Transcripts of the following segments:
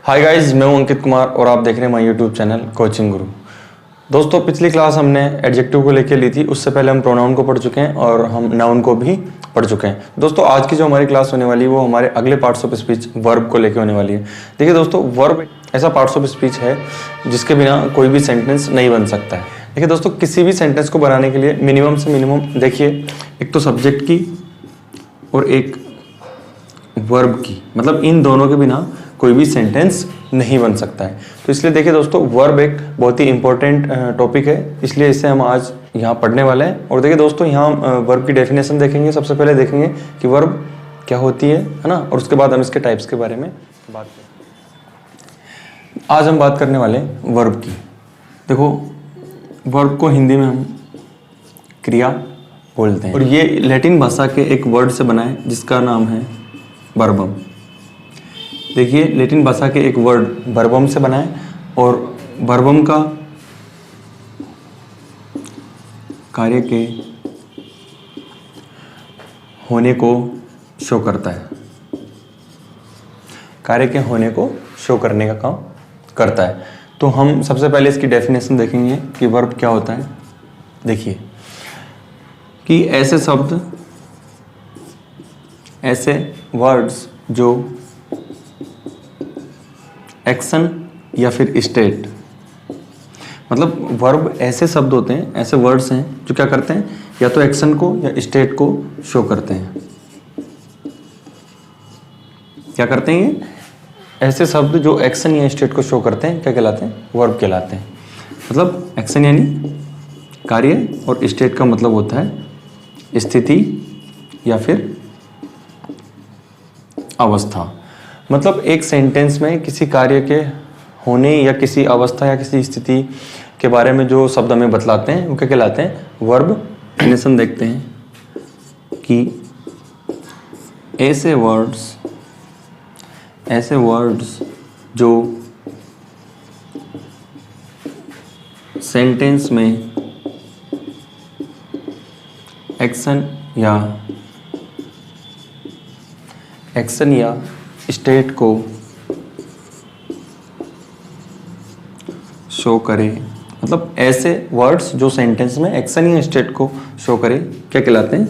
Hi guys, मैं हूं अंकित कुमार और आप देख रहे हैं माय यूट्यूब चैनल कोचिंग गुरु। दोस्तों, पिछली क्लास हमने एडजेक्टिव को लेके ली थी। उससे पहले हम प्रोनाउन को पढ़ चुके हैं और हम नाउन को भी पढ़ चुके हैं। दोस्तों, आज की जो हमारी क्लास होने वाली है वो हमारे अगले पार्ट्स ऑफ स्पीच वर्ब को लेके होने वाली है। देखिए दोस्तों, वर्ब ऐसा पार्ट्स ऑफ स्पीच है जिसके बिना कोई भी सेंटेंस नहीं बन सकता है। देखिए दोस्तों, किसी भी सेंटेंस को बनाने के लिए मिनिमम से मिनिमम देखिए, एक तो सब्जेक्ट की और एक वर्ब की, मतलब इन दोनों के बिना कोई भी सेंटेंस नहीं बन सकता है। तो इसलिए देखिए दोस्तों, वर्ब एक बहुत ही इंपॉर्टेंट टॉपिक है, इसलिए इसे हम आज यहाँ पढ़ने वाले हैं। और देखिए दोस्तों, यहाँ वर्ब की डेफिनेशन देखेंगे। सबसे पहले देखेंगे कि वर्ब क्या होती है ना, और उसके बाद हम इसके टाइप्स के बारे में बात करेंगे। आज हम बात करने वाले हैं वर्ब की। देखो, वर्ब को हिंदी में हम क्रिया बोलते हैं और ये लैटिन भाषा के एक वर्ड से बना है जिसका नाम है वर्बम। देखिए, लैटिन भाषा के एक वर्ड वर्बम से बना है और वर्बम का कार्य के होने को शो करता है, कार्य के होने को शो करने का काम करता है। तो हम सबसे पहले इसकी डेफिनेशन देखेंगे कि वर्ब क्या होता है। देखिए कि ऐसे शब्द, ऐसे वर्ड्स जो एक्शन या फिर स्टेट, मतलब वर्ब ऐसे शब्द होते हैं, ऐसे वर्ड्स हैं जो क्या करते हैं, या तो एक्शन को या स्टेट को शो करते हैं। क्या करते हैं ये? ऐसे शब्द जो एक्शन या स्टेट को शो करते हैं क्या कहलाते हैं? वर्ब कहलाते हैं। मतलब एक्शन यानी कार्य और स्टेट का मतलब होता है स्थिति या फिर अवस्था। मतलब एक सेंटेंस में किसी कार्य के होने या किसी अवस्था या किसी स्थिति के बारे में जो शब्द हमें बतलाते हैं वो क्या कहलाते हैं? वर्ब। डेफिनेशन देखते हैं कि ऐसे वर्ड्स जो सेंटेंस में एक्शन या स्टेट को शो करे, मतलब ऐसे वर्ड्स जो सेंटेंस में एक्शन या स्टेट को शो करे क्या कहलाते हैं?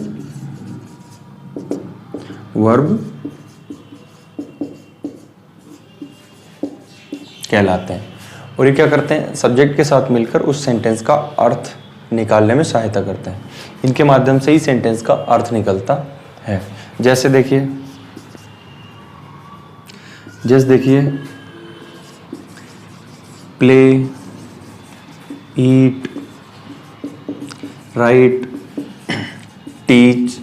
वर्ब कहलाते हैं। और ये क्या करते हैं? सब्जेक्ट के साथ मिलकर उस सेंटेंस का अर्थ निकालने में सहायता करते हैं। इनके माध्यम से ही सेंटेंस का अर्थ निकलता है। जैसे देखिए प्ले, ईट, राइट, टीच,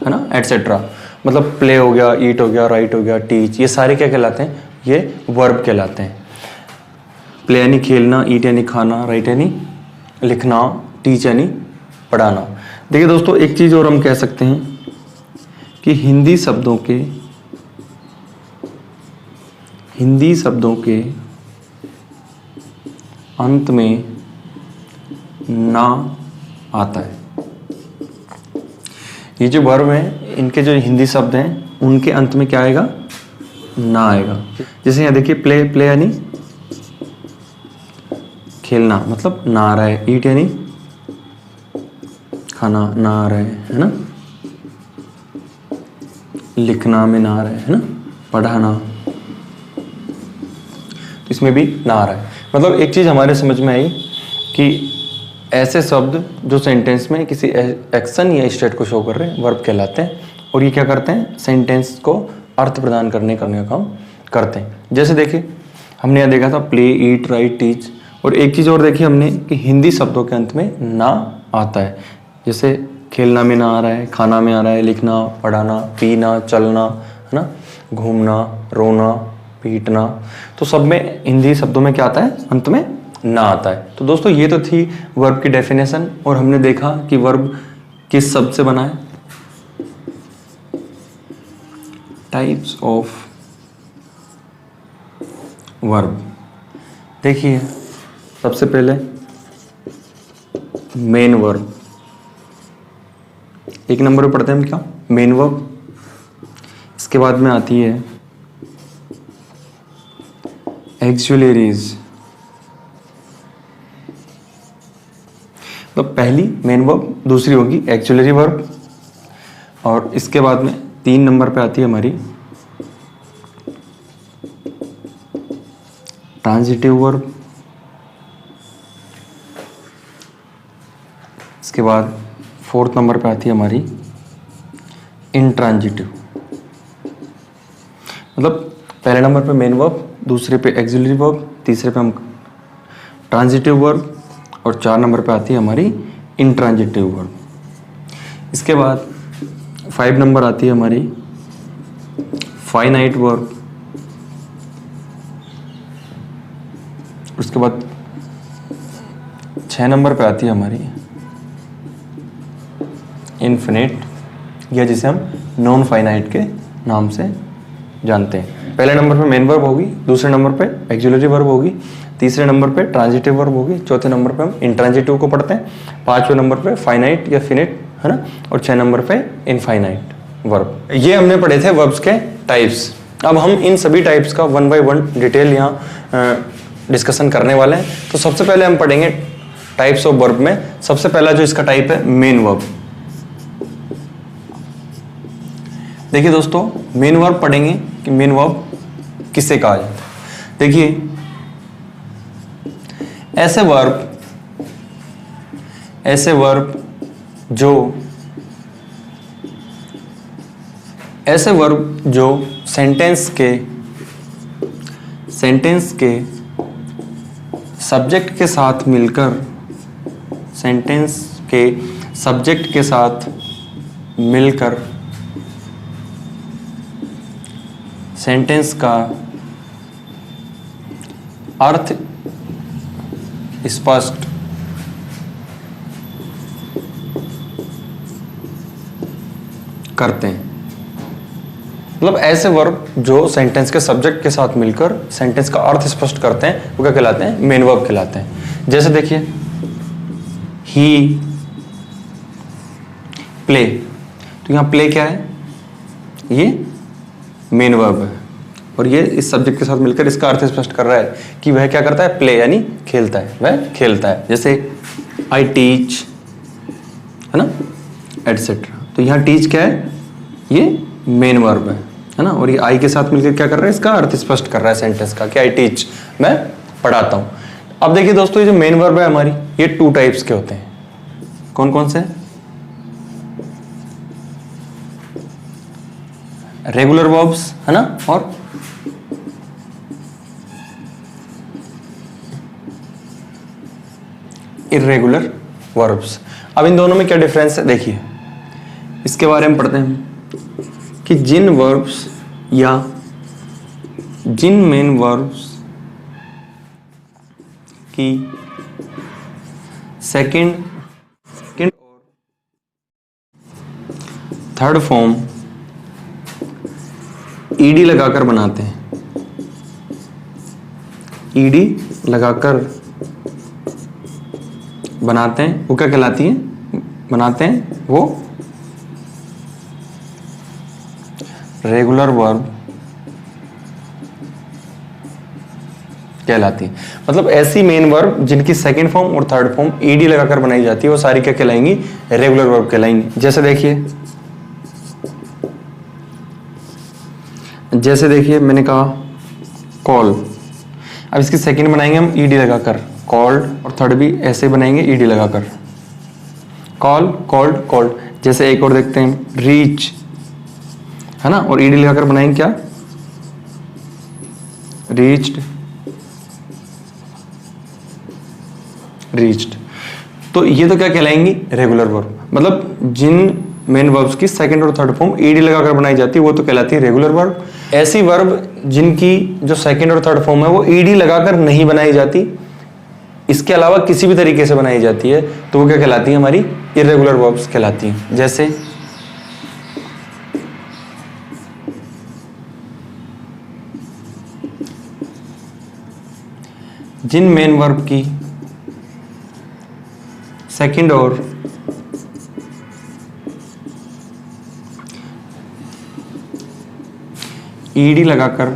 है ना, एटसेट्रा। मतलब प्ले हो गया, ईट हो गया, राइट हो गया, टीच, ये सारे क्या कहलाते हैं? ये वर्ब कहलाते हैं। प्ले यानी खेलना, ईट यानी खाना, राइट यानी लिखना, टीच यानी पढ़ाना। देखिए दोस्तों, एक चीज़ और हम कह सकते हैं कि हिंदी शब्दों के अंत में ना आता है। ये जो वर्ब हैं, इनके जो हिंदी शब्द हैं उनके अंत में क्या आएगा? ना आएगा। जैसे यहाँ देखिए, प्ले यानी खेलना, मतलब ना आ रहा है। ईट यानी खाना, ना आ रहा है ना। लिखना में ना आ रहा है ना। पढ़ाना, इसमें भी ना आ रहा है। मतलब एक चीज़ हमारे समझ में आई कि ऐसे शब्द जो सेंटेंस में किसी एक्शन या स्टेट को शो कर रहे हैं वर्ब कहलाते हैं। और ये क्या करते हैं? सेंटेंस को अर्थ प्रदान करने का काम करते हैं। जैसे देखिए, हमने यहाँ देखा था प्ले, ईट, राइट, टीच। और एक चीज़ और देखी हमने कि हिंदी शब्दों के अंत में ना आता है। जैसे खेलना में ना आ रहा है, खाना में आ रहा है, लिखना, पढ़ाना, पीना, चलना, है ना, घूमना, रोना, पीटना। तो सब में हिंदी शब्दों में क्या आता है? अंत में ना आता है। तो दोस्तों, ये तो थी वर्ब की डेफिनेशन। और हमने देखा कि वर्ब किस शब्द से बना है। Types of verb. देखिए, सबसे पहले मेन वर्ब। एक नंबर पे पढ़ते हैं हम क्या? Main verb. इसके बाद में आती है एक्सुलरीज, तो पहली मेन वर्ब, दूसरी होगी एक्सुलरी वर्ब, और इसके बाद में 3 नंबर पे आती है हमारी ट्रांजिटिव वर्ब, इसके बाद 4th नंबर पे आती है हमारी इंट्रांजिटिव। मतलब पहले नंबर पे मेन वर्ब, दूसरे पे एक्सुलरी वर्ब, तीसरे पे हम ट्रांजिटिव वर्ब, और 4 नंबर पे आती है हमारी इंट्रांजिटिव वर्ब। इसके बाद 5 नंबर आती है हमारी फाइनाइट वर्ब, उसके बाद 6 नंबर पे आती है हमारी इन्फिनिट, या जिसे हम नॉन फाइनाइट के नाम से जानते हैं। पहले नंबर पे मेन वर्ब होगी, दूसरे नंबर पे एक्सुलरी वर्ब होगी, तीसरे नंबर पे ट्रांजिटिव वर्ब होगी, चौथे नंबर पे हम इंट्रांजिटिव को पढ़ते हैं, 5वें नंबर पे फाइनाइट या फिनिट, है ना, और 6 नंबर पे इनफाइनाइट वर्ब। ये हमने पढ़े थे वर्ब्स के टाइप्स। अब हम इन सभी टाइप्स का 1 बाय 1 डिटेल यहाँ डिस्कशन करने वाले हैं। तो सबसे पहले हम पढ़ेंगे टाइप्स ऑफ वर्ब में सबसे पहला जो इसका टाइप है मेन वर्ब। देखिए दोस्तों, मेन वर्ब पढ़ेंगे कि मेन वर्ब किसे कहा जाता है। देखिए, ऐसे वर्ब जो सेंटेंस के सब्जेक्ट के साथ मिलकर सेंटेंस का अर्थ स्पष्ट करते हैं। मतलब ऐसे वर्ब जो सेंटेंस के सब्जेक्ट के साथ मिलकर सेंटेंस का अर्थ स्पष्ट करते हैं वो क्या कहलाते हैं? मेन वर्ब कहलाते हैं। जैसे देखिए, ही प्ले, तो यहाँ प्ले क्या है? ये मेन वर्ब है और ये इस सब्जेक्ट के साथ मिलकर इसका अर्थ स्पष्ट कर रहा है कि वह क्या करता है? प्ले यानी खेलता है, वह खेलता है। जैसे आई टीच, है ना, एटसेट्रा। तो यहाँ टीच क्या है? ये मेन वर्ब है ना, और ये आई के साथ मिलकर क्या कर रहा है? इसका अर्थ स्पष्ट कर रहा है सेंटेंस का कि आई टीच, मैं पढ़ाता हूं। अब देखिए दोस्तों, ये जो मेन वर्ब है हमारी, ये 2 टाइप्स के होते हैं। कौन कौन से? रेगुलर वर्ब्स, है ना, और इर्रेगुलर वर्ब्स। अब इन दोनों में क्या डिफरेंस है देखिए, इसके बारे में पढ़ते हैं कि जिन वर्ब्स या जिन मेन वर्ब्स की सेकंड और थर्ड फॉर्म ईडी लगाकर बनाते हैं, ईडी लगाकर बनाते हैं, वो क्या कहलाती है? बनाते हैं वो रेगुलर वर्ब कहलाती है। मतलब ऐसी मेन वर्ब जिनकी सेकंड फॉर्म और थर्ड फॉर्म ईडी लगाकर बनाई जाती है वो सारी क्या कहलाएंगी? Regular verb कहलाएंगी। जैसे देखिए मैंने कहा कॉल, अब इसकी सेकंड बनाएंगे हम ईडी लगाकर, कॉल्ड, और थर्ड भी ऐसे बनाएंगे ईडी लगाकर, कॉल, कॉल्ड, कॉल्ड। जैसे एक और देखते हैं, रीच, है ना, और ईडी लगाकर बनाएंगे क्या? Reached, reached. तो ये तो क्या कहलाएंगी? Regular verb. मतलब जिन मेन वर्ब्स की सेकंड और थर्ड फॉर्म ईडी लगाकर बनाई जाती है वो तो कहलाती है रेगुलर वर्ब। ऐसी वर्ब जिनकी जो सेकंड और थर्ड फॉर्म है वो ईडी लगाकर नहीं बनाई जाती, इसके अलावा किसी भी तरीके से बनाई जाती है, तो वो क्या कहलाती है? हमारी इर्रेगुलर वर्ब्स कहलाती हैं। जैसे जिन मेन वर्ब की सेकंड और ईडी लगाकर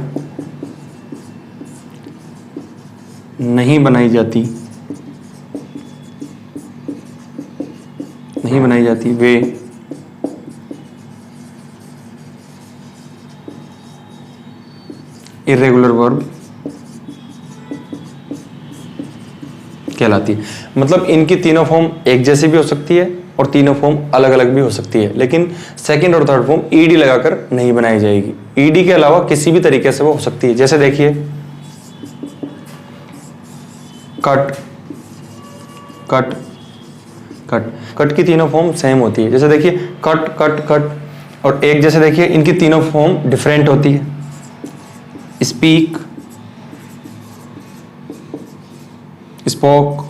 नहीं बनाई जाती, नहीं बनाई जाती, वे इर्रेगुलर वर्ब कहलाती है। मतलब इनकी तीनों फॉर्म एक जैसी भी हो सकती है और तीनों फॉर्म अलग अलग भी हो सकती है, लेकिन सेकंड और थर्ड फॉर्म ईडी लगाकर नहीं बनाई जाएगी। ईडी के अलावा किसी भी तरीके से वो हो सकती है। जैसे देखिए कट, कट, कट, कट की तीनों फॉर्म सेम होती है। जैसे देखिए कट, कट, कट, और एक जैसे देखिए इनकी तीनों फॉर्म डिफरेंट होती है। Speak, spoke,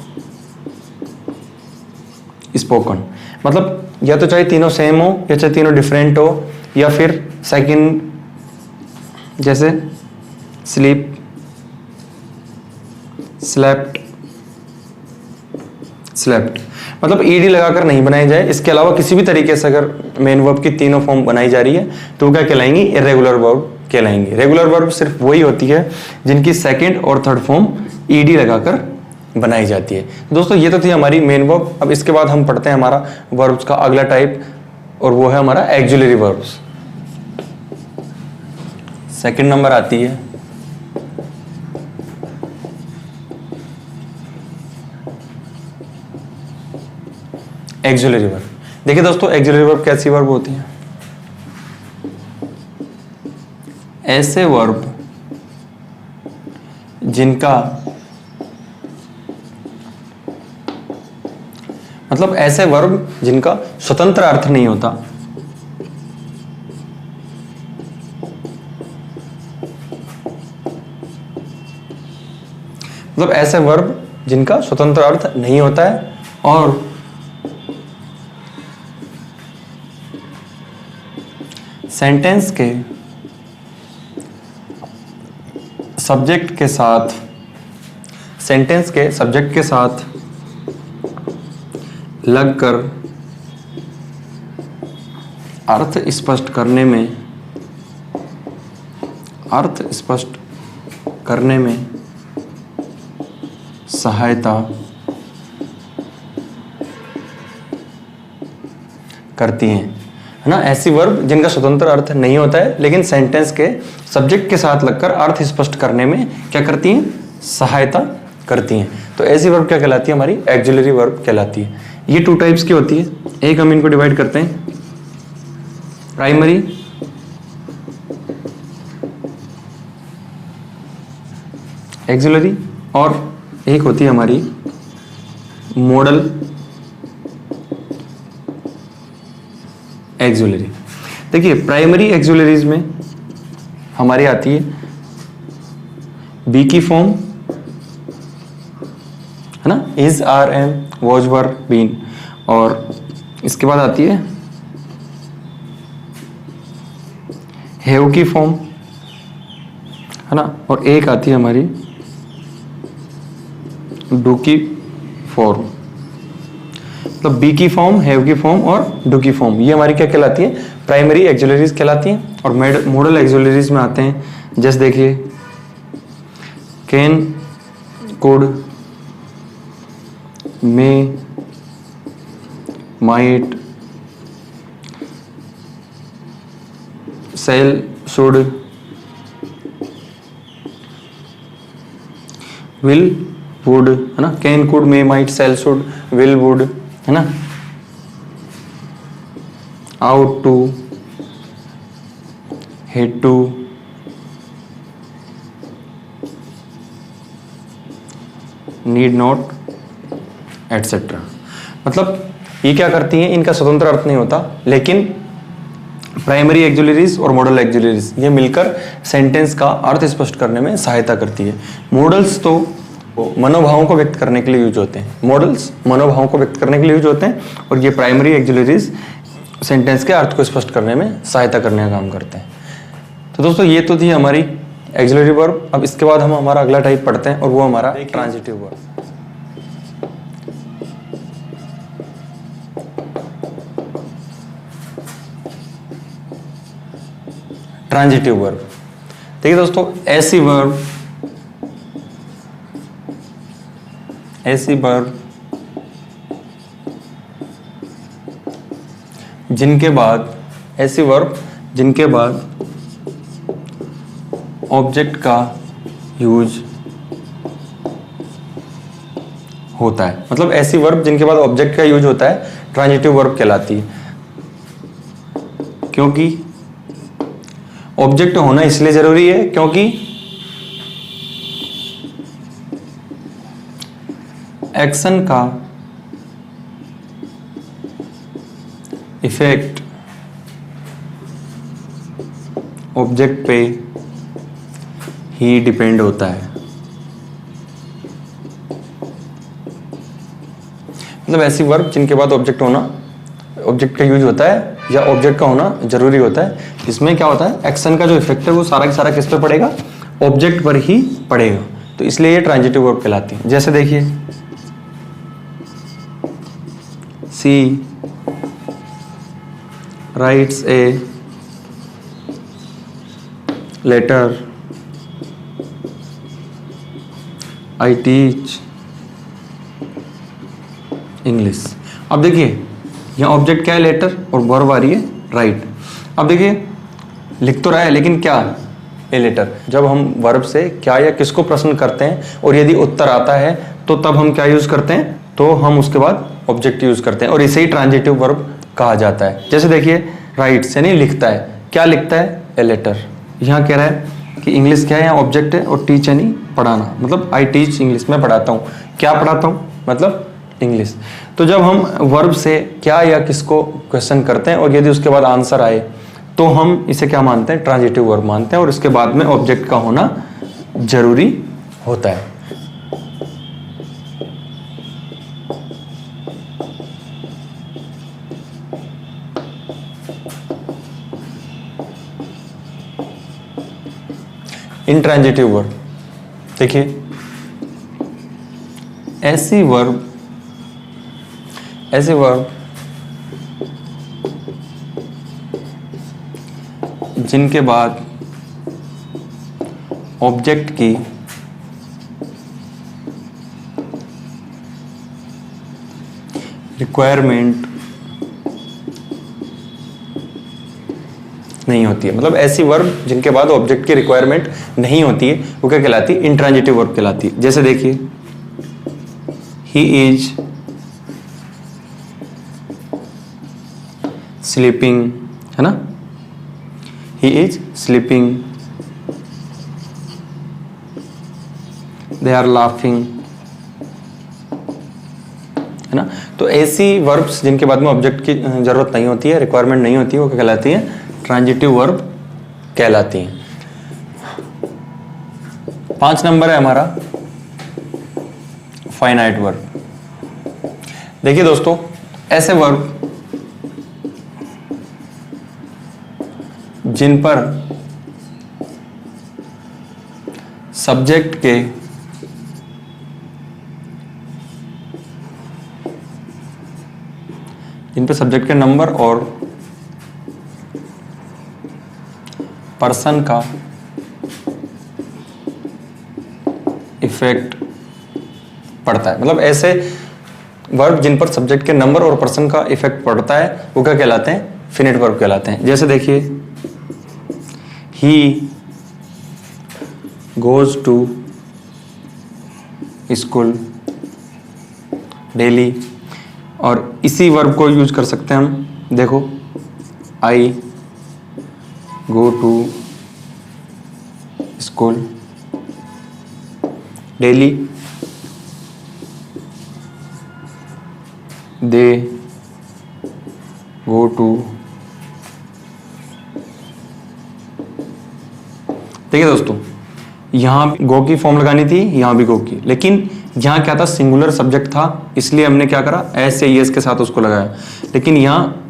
spoken. मतलब या तो चाहे तीनों सेम हो या चाहे तीनों डिफरेंट हो, या फिर सेकंड जैसे स्लीप, स्लेप्ट, स्लेप्ट। मतलब ईडी लगाकर नहीं बनाई जाए। इसके अलावा किसी भी तरीके से अगर मेन वर्ब की तीनों फॉर्म बनाई जा रही है तो वो क्या कहलाएंगी? इर्रेगुलर वर्ब कहलाएंगी। रेगुलर वर्ब सिर्फ वही होती है जिनकी सेकंड और थर्ड फॉर्म ईडी लगाकर बनाई जाती है। दोस्तों ये तो थी हमारी मेन वर्ब। अब इसके बाद हम पढ़ते हैं हमारा वर्ब्स का अगला टाइप, और वो है हमारा एक्सिलरी वर्ब्स। सेकंड नंबर आती है एक्सिलरी वर्ब। देखिए दोस्तों, एक्सिलरी वर्ब कैसी वर्ब होती है? ऐसे वर्ब जिनका मतलब ऐसे वर्ब जिनका स्वतंत्र अर्थ नहीं होता, मतलब ऐसे वर्ब जिनका स्वतंत्र अर्थ नहीं होता है और सेंटेंस के सब्जेक्ट के साथ, सेंटेंस के सब्जेक्ट के साथ लगकर अर्थ स्पष्ट करने में, अर्थ स्पष्ट करने में सहायता करती हैं, है ना। ऐसी वर्ब जिनका स्वतंत्र अर्थ नहीं होता है लेकिन सेंटेंस के सब्जेक्ट के साथ लगकर अर्थ स्पष्ट करने में क्या करती हैं? सहायता करती हैं। तो ऐसी वर्ब क्या कहलाती है? हमारी एक्सिलरी वर्ब कहलाती है। ये टू टाइप्स की होती है। एक हम इनको डिवाइड करते हैं, प्राइमरी एक्सिलरी, और एक होती है हमारी मॉडल एक्सिलरी। देखिए प्राइमरी एक्सिलरीज में हमारी आती है बी की फॉर्म, है ना, is, are, am, was, were, been, और इसके बाद आती है हैव की फॉर्म, है ना, और एक आती है हमारी डू की फॉर्म। मतलब बी की फॉर्म, हैव की फॉर्म और डू की फॉर्म, ये हमारी क्या कहलाती है? प्राइमरी एक्सिलरीज कहलाती हैं। और मॉडल एक्सिलरीज में आते हैं, जैसे देखिए can, could, may, might, shall, should, will, would, है ना। Can, could, may, might, shall, should, will, would, है ना। Ought to, had to, need not, etcetera. मतलब ये क्या करती हैं? इनका स्वतंत्र अर्थ नहीं होता, लेकिन प्राइमरी एक्सिलरीज और मॉडल एक्सिलरीज ये मिलकर सेंटेंस का अर्थ स्पष्ट करने में सहायता करती है। मॉडल्स तो मनोभावों को व्यक्त करने के लिए यूज होते हैं, मॉडल्स मनोभावों को व्यक्त करने के लिए यूज होते हैं, और ये प्राइमरी एक्सिलरीज सेंटेंस के अर्थ को स्पष्ट करने में सहायता करने का काम करते हैं। तो दोस्तों ये तो थी हमारी एक्सिलरी वर्ब। अब इसके बाद हम हमारा अगला टाइप पढ़ते हैं और वो हमारा ट्रांजिटिव वर्ब। ट्रांजिटिव वर्ब, देखिए दोस्तों, ऐसी वर्ब ऐसी वर्ब जिनके बाद ऑब्जेक्ट का यूज होता है, मतलब ऐसी वर्ब जिनके बाद ऑब्जेक्ट का यूज होता है ट्रांजिटिव वर्ब कहलाती है। क्योंकि ऑब्जेक्ट होना इसलिए जरूरी है क्योंकि एक्शन का इफेक्ट ऑब्जेक्ट पे ही डिपेंड होता है। मतलब ऐसी वर्ब जिनके बाद ऑब्जेक्ट का यूज होता है या ऑब्जेक्ट का होना जरूरी होता है, इसमें क्या होता है, एक्शन का जो इफेक्ट है वो सारा का सारा किस पे पड़ेगा, ऑब्जेक्ट पर ही पड़ेगा। तो इसलिए ये ट्रांजिटिव वर्ब कहलाती है। जैसे देखिए, she writes a letter, I teach English. अब देखिए यहाँ ऑब्जेक्ट क्या है, लेटर, और वर्ब आ रही है राइट। अब देखिए लिख तो रहा है लेकिन क्या, ए लेटर। जब हम वर्ब से क्या या किसको प्रश्न करते हैं और यदि उत्तर आता है तो तब हम क्या यूज करते हैं, तो हम उसके बाद ऑब्जेक्ट यूज करते हैं और इसे ही ट्रांजिटिव वर्ब कहा जाता है। जैसे देखिए राइट्स यानी लिखता है, क्या लिखता है, ए लेटर। यहाँ कह रहा है कि इंग्लिश क्या है, यहाँ ऑब्जेक्ट है, और टीच यानी पढ़ाना, मतलब आई टीच इंग्लिश, मैं पढ़ाता हूँ। क्या पढ़ाता हूँ, मतलब इंग्लिश। तो जब हम वर्ब से क्या या किसको क्वेश्चन करते हैं और यदि उसके बाद आंसर आए तो हम इसे क्या मानते हैं, ट्रांजिटिव वर्ब मानते हैं, और इसके बाद में ऑब्जेक्ट का होना जरूरी होता है। इंट्रांजिटिव वर्ब, देखिए ऐसी वर्ब जिनके बाद ऑब्जेक्ट की रिक्वायरमेंट नहीं होती है, मतलब ऐसी वर्ब जिनके बाद ऑब्जेक्ट की रिक्वायरमेंट नहीं होती है वो क्या कहलाती है, इंट्रांजिटिव वर्ब कहलाती है। जैसे देखिए ही इज स्लीपिंग, है ना, he is sleeping, they are laughing, है ना। तो ऐसी वर्ब्स जिनके बाद में ऑब्जेक्ट की जरूरत नहीं होती है, रिक्वायरमेंट नहीं होती है, वो क्या कहलाती है, ट्रांजिटिव वर्ब कहलाती हैं। 5 नंबर है हमारा फाइनाइट वर्ब। देखिए दोस्तों, ऐसे वर्ब जिन पर सब्जेक्ट के नंबर और पर्सन का इफेक्ट पड़ता है, मतलब ऐसे वर्ब जिन पर सब्जेक्ट के नंबर और पर्सन का इफेक्ट पड़ता है वो क्या कहलाते हैं, फिनिट वर्ब कहलाते हैं। जैसे देखिए he goes to school daily, और इसी वर्ब को यूज कर सकते हैं हम, देखो I go to school daily, they go to. देखिए दोस्तों, यहाँ गो की फॉर्म लगानी थी, यहाँ भी गो की, लेकिन यहाँ क्या था, सिंगुलर सब्जेक्ट था, इसलिए हमने क्या करा, एस या ईएस के साथ उसको लगाया। लेकिन यहाँ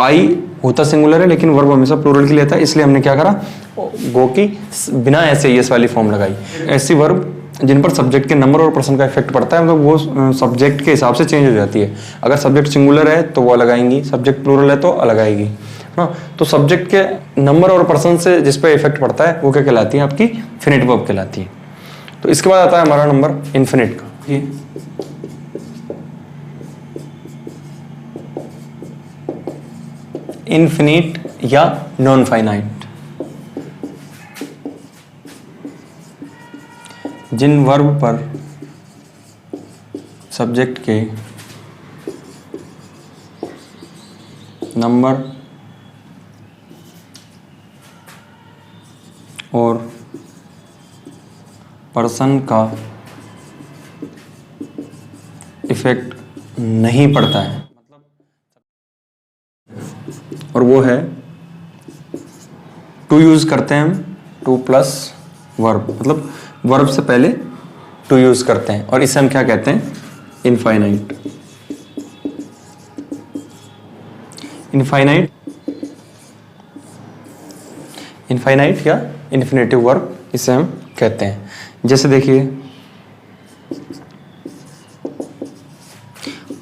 आई होता सिंगुलर है लेकिन वर्ब हमेशा प्लूरल के लिए था, इसलिए हमने क्या करा, गो की बिना एस या ईएस वाली फॉर्म लगाई। ऐसी वर्ब जिन पर सब्जेक्ट के नंबर और पर्सन का इफेक्ट पड़ता है, मतलब वो सब्जेक्ट के हिसाब से चेंज हो जाती है। अगर सब्जेक्ट सिंगुलर है तो वो अलग आएंगी, सब्जेक्ट प्लूरल है तो अलग आएगी, ना। तो सब्जेक्ट के नंबर और पर्सन से जिस पे इफेक्ट पड़ता है वो क्या कहलाती है, आपकी फिनिट वर्ब कहलाती है। तो इसके बाद आता है हमारा नंबर इन्फिनिट का। इनफिनिट या नॉन फाइनाइट। जिन वर्ब पर सब्जेक्ट के नंबर और पर्सन का इफेक्ट नहीं पड़ता है, और वो है टू यूज करते हैं हम, टू प्लस वर्ब, मतलब वर्ब से पहले टू यूज करते हैं, और इसे हम क्या कहते हैं, इनफाइनाइट। इनफाइनाइट या इन्फिनेटिव वर्ब इसे हम कहते हैं। जैसे देखिए,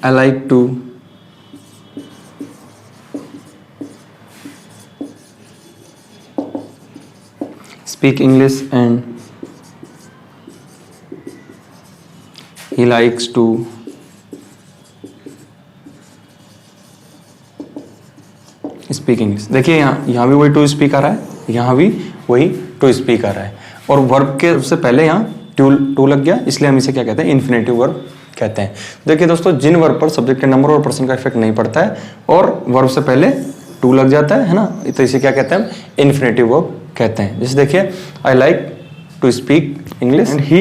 I like to speak English and he likes to speak English। देखिए यहाँ भी वही टू स्पीक आ रहा है, यहाँ भी वही टू स्पीक आ रहा है, और वर्ब के सबसे पहले यहाँ टू लग गया, इसलिए हम इसे क्या कहते हैं, इन्फिनेटिव वर्ब कहते हैं। देखिए दोस्तों, जिन वर्ब पर सब्जेक्ट के नंबर और पर्सन का इफेक्ट नहीं पड़ता है और वर्ब से पहले टू लग जाता है ना, तो इसे क्या कहते हैं, इन्फिनेटिव वर्ब कहते हैं। जैसे देखिए, I like to speak English and he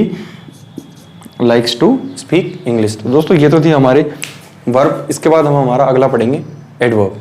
likes to speak English. तो दोस्तों ये तो थी हमारे वर्ब। इसके बाद हम हमारा अगला पढ़ेंगे एडवर्ब।